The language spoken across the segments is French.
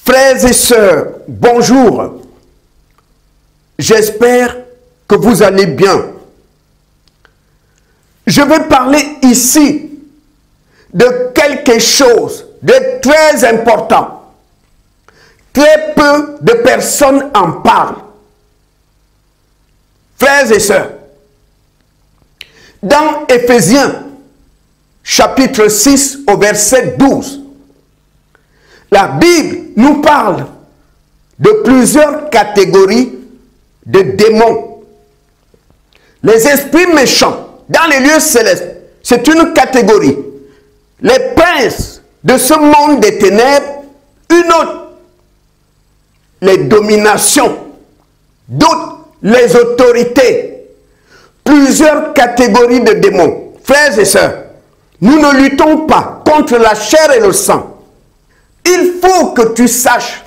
Frères et sœurs, bonjour. J'espère que vous allez bien. Je vais parler ici de quelque chose de très important. Très peu de personnes en parlent. Frères et sœurs, dans Éphésiens, chapitre 6, au verset 12, la Bible nous parle de plusieurs catégories de démons. Les esprits méchants dans les lieux célestes, c'est une catégorie. Les princes de ce monde des ténèbres, une autre. Les dominations, d'autres les autorités. Plusieurs catégories de démons. Frères et sœurs, nous ne luttons pas contre la chair et le sang. Il faut que tu saches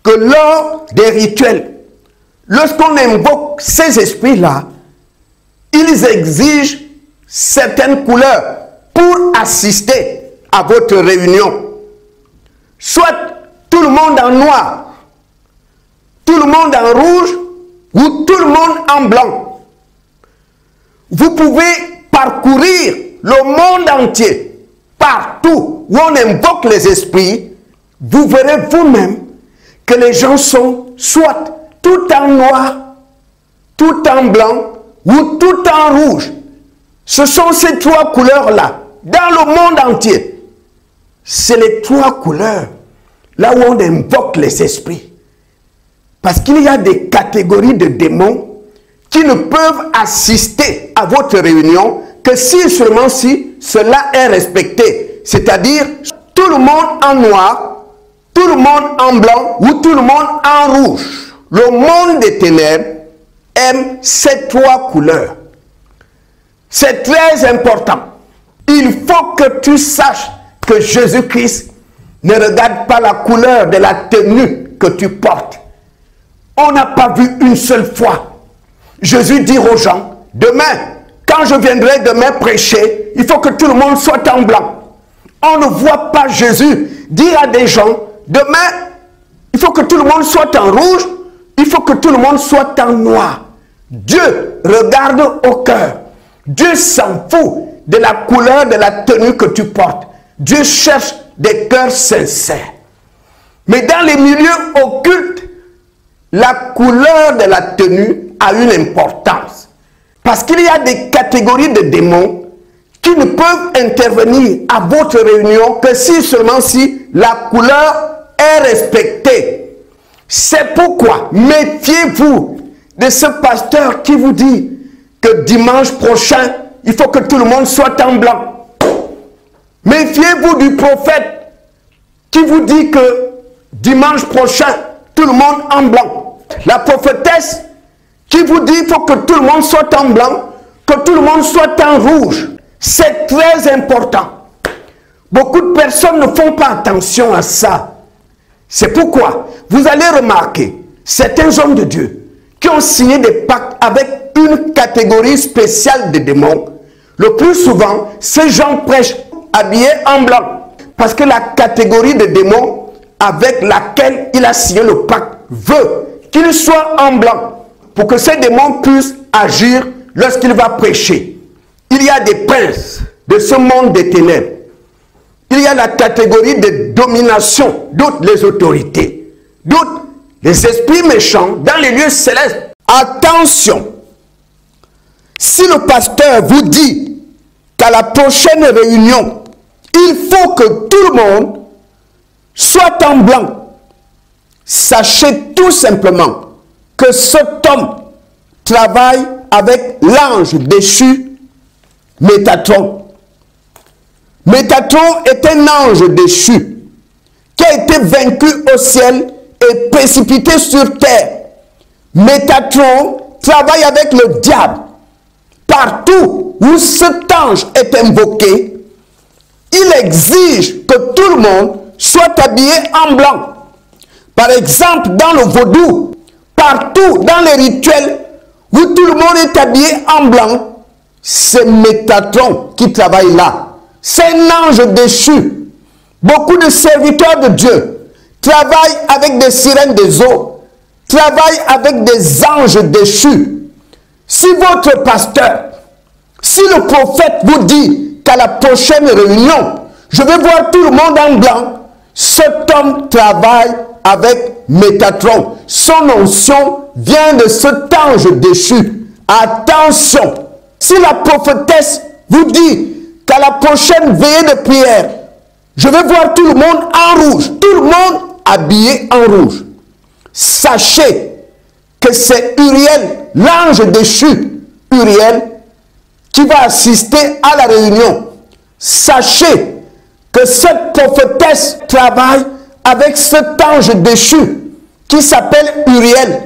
que lors des rituels, lorsqu'on invoque ces esprits-là, ils exigent certaines couleurs pour assister à votre réunion. Soit tout le monde en noir, tout le monde en rouge ou tout le monde en blanc. Vous pouvez parcourir le monde entier, partout où on invoque les esprits, vous verrez vous-même que les gens sont soit tout en noir, tout en blanc ou tout en rouge. Ce sont ces trois couleurs-là, dans le monde entier. C'est les trois couleurs, là où on invoque les esprits. Parce qu'il y a des catégories de démons qui ne peuvent assister à votre réunion que si seulement si cela est respecté. C'est-à-dire tout le monde en noir, tout le monde en blanc ou tout le monde en rouge. Le monde des ténèbres aime ces trois couleurs. C'est très important. Il faut que tu saches que Jésus-Christ ne regarde pas la couleur de la tenue que tu portes. On n'a pas vu une seule fois Jésus dire aux gens, demain, quand je viendrai demain prêcher, il faut que tout le monde soit en blanc. On ne voit pas Jésus dire à des gens, demain, il faut que tout le monde soit en rouge, il faut que tout le monde soit en noir. Dieu regarde au cœur. Dieu s'en fout de la couleur de la tenue que tu portes. Dieu cherche des cœurs sincères. Mais dans les milieux occultes, la couleur de la tenue a une importance. Parce qu'il y a des catégories de démons qui ne peuvent intervenir à votre réunion que si seulement si la couleur est respectée. C'est pourquoi méfiez-vous de ce pasteur qui vous dit que dimanche prochain, il faut que tout le monde soit en blanc. Méfiez-vous du prophète qui vous dit que dimanche prochain, tout le monde en blanc. La prophétesse qui vous dit qu'il faut que tout le monde soit en blanc, que tout le monde soit en rouge. C'est très important. Beaucoup de personnes ne font pas attention à ça. C'est pourquoi vous allez remarquer certains hommes de Dieu qui ont signé des pactes avec une catégorie spéciale de démons. Le plus souvent, ces gens prêchent habillés en blanc. Parce que la catégorie de démons avec laquelle il a signé le pacte veut qu'il soit en blanc pour que ces démons puissent agir lorsqu'il va prêcher. Il y a des princes de ce monde des ténèbres. Il y a la catégorie de domination, d'autres les autorités, d'autres les esprits méchants dans les lieux célestes. Attention, si le pasteur vous dit qu'à la prochaine réunion, il faut que tout le monde soit en blanc, sachez tout simplement que cet homme travaille avec l'ange déchu Métatron. Métatron est un ange déchu qui a été vaincu au ciel et précipité sur terre. Métatron travaille avec le diable. Partout où cet ange est invoqué, il exige que tout le monde soit habillé en blanc. Par exemple, dans le vaudou, partout dans les rituels où tout le monde est habillé en blanc, c'est Métatron qui travaille là. C'est un ange déchu. Beaucoup de serviteurs de Dieu travaille avec des sirènes des eaux, travaille avec des anges déchus. Si votre pasteur, si le prophète vous dit qu'à la prochaine réunion, je vais voir tout le monde en blanc, cet homme travaille avec Métatron. Son onction vient de cet ange déchu. Attention, si la prophétesse vous dit qu'à la prochaine veillée de prière, je vais voir tout le monde en rouge, tout le monde habillé en rouge, sachez que c'est Uriel, l'ange déchu, Uriel, qui va assister à la réunion. Sachez que cette prophétesse travaille avec cet ange déchu qui s'appelle Uriel.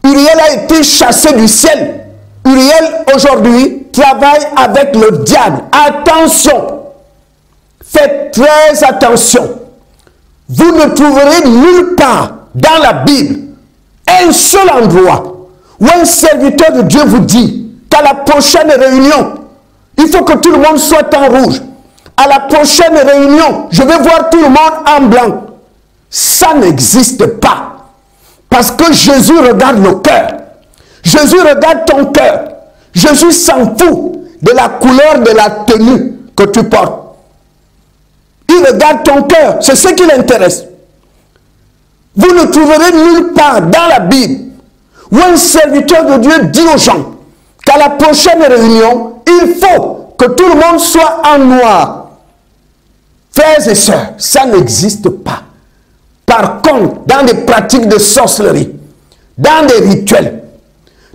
Uriel a été chassé du ciel. Uriel aujourd'hui travaille avec le diable. Attention, faites très attention. Vous ne trouverez nulle part dans la Bible un seul endroit où un serviteur de Dieu vous dit qu'à la prochaine réunion, il faut que tout le monde soit en rouge. À la prochaine réunion, je vais voir tout le monde en blanc. Ça n'existe pas. Parce que Jésus regarde le cœur. Jésus regarde ton cœur. Jésus s'en fout de la couleur de la tenue que tu portes. Il regarde ton cœur. C'est ce qui l'intéresse. Vous ne trouverez nulle part dans la Bible où un serviteur de Dieu dit aux gens qu'à la prochaine réunion, il faut que tout le monde soit en noir. Frères et sœurs, ça n'existe pas. Par contre, dans des pratiques de sorcellerie, dans des rituels,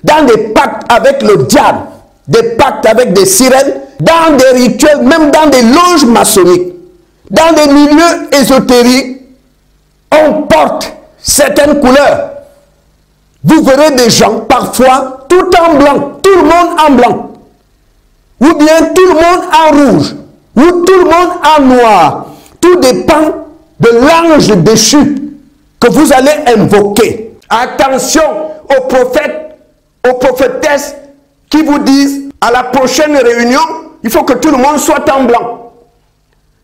dans des pactes avec le diable, des pactes avec des sirènes, dans des rituels, même dans des loges maçonniques, dans des milieux ésotériques, on porte certaines couleurs. Vous verrez des gens, parfois, tout en blanc, tout le monde en blanc. Ou bien tout le monde en rouge, ou tout le monde en noir. Tout dépend de l'ange déchu que vous allez invoquer. Attention aux prophètes, aux prophétesses qui vous disent à la prochaine réunion, il faut que tout le monde soit en blanc.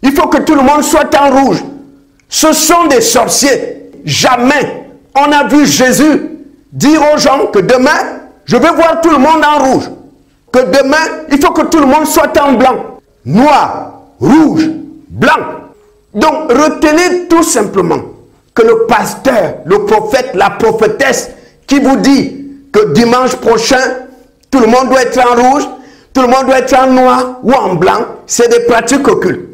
Il faut que tout le monde soit en rouge. Ce sont des sorciers. Jamais on a vu Jésus dire aux gens que demain, je vais voir tout le monde en rouge. Que demain, il faut que tout le monde soit en blanc. Noir, rouge, blanc. Donc, retenez tout simplement que le pasteur, le prophète, la prophétesse qui vous dit que dimanche prochain, tout le monde doit être en rouge, tout le monde doit être en noir ou en blanc, c'est des pratiques occultes.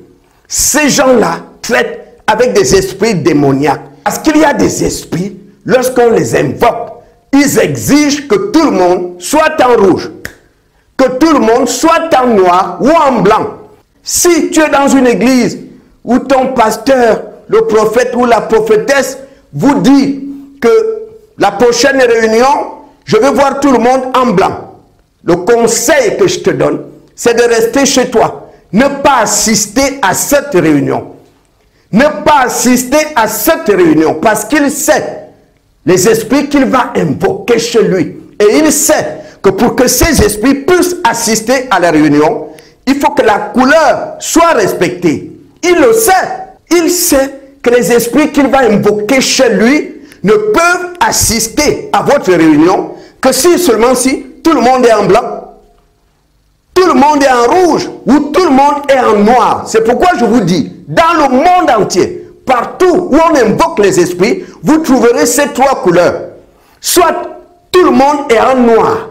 Ces gens-là traitent avec des esprits démoniaques. Parce qu'il y a des esprits, lorsqu'on les invoque, ils exigent que tout le monde soit en rouge, que tout le monde soit en noir ou en blanc. Si tu es dans une église où ton pasteur, le prophète ou la prophétesse vous dit que la prochaine réunion, je vais voir tout le monde en blanc. Le conseil que je te donne, c'est de rester chez toi. Ne pas assister à cette réunion. Ne pas assister à cette réunion parce qu'il sait les esprits qu'il va invoquer chez lui. Et il sait que pour que ces esprits puissent assister à la réunion, il faut que la couleur soit respectée. Il le sait. Il sait que les esprits qu'il va invoquer chez lui ne peuvent assister à votre réunion que si seulement si tout le monde est en blanc, tout le monde est en rouge ou tout le monde est en noir. C'est pourquoi je vous dis, dans le monde entier, partout où on invoque les esprits, vous trouverez ces trois couleurs. Soit tout le monde est en noir,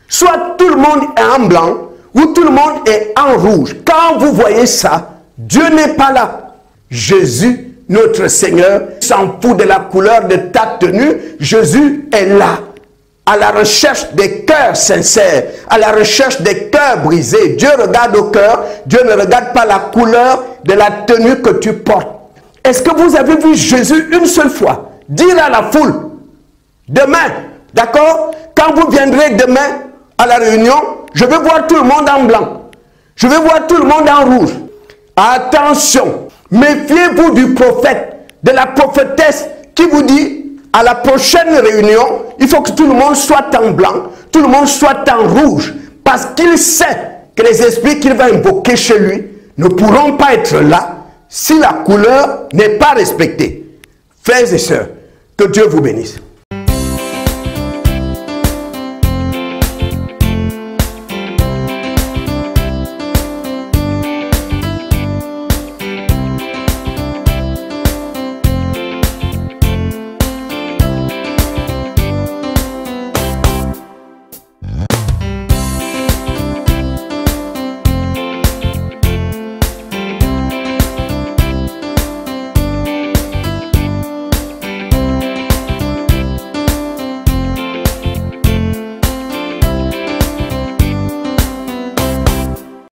soit tout le monde est en blanc, ou tout le monde est en rouge. Quand vous voyez ça, Dieu n'est pas là. Jésus, notre Seigneur, s'en fout de la couleur de ta tenue. Jésus est là, à la recherche des cœurs sincères, à la recherche des cœurs brisés. Dieu regarde au cœur, Dieu ne regarde pas la couleur de la tenue que tu portes. Est-ce que vous avez vu Jésus une seule fois dire à la foule, demain, d'accord, quand vous viendrez demain à la réunion, je vais voir tout le monde en blanc. Je vais voir tout le monde en rouge. Attention, méfiez-vous du prophète, de la prophétesse qui vous dit à la prochaine réunion, il faut que tout le monde soit en blanc, tout le monde soit en rouge. Parce qu'il sait que les esprits qu'il va invoquer chez lui ne pourront pas être là si la couleur n'est pas respectée. Frères et sœurs, que Dieu vous bénisse.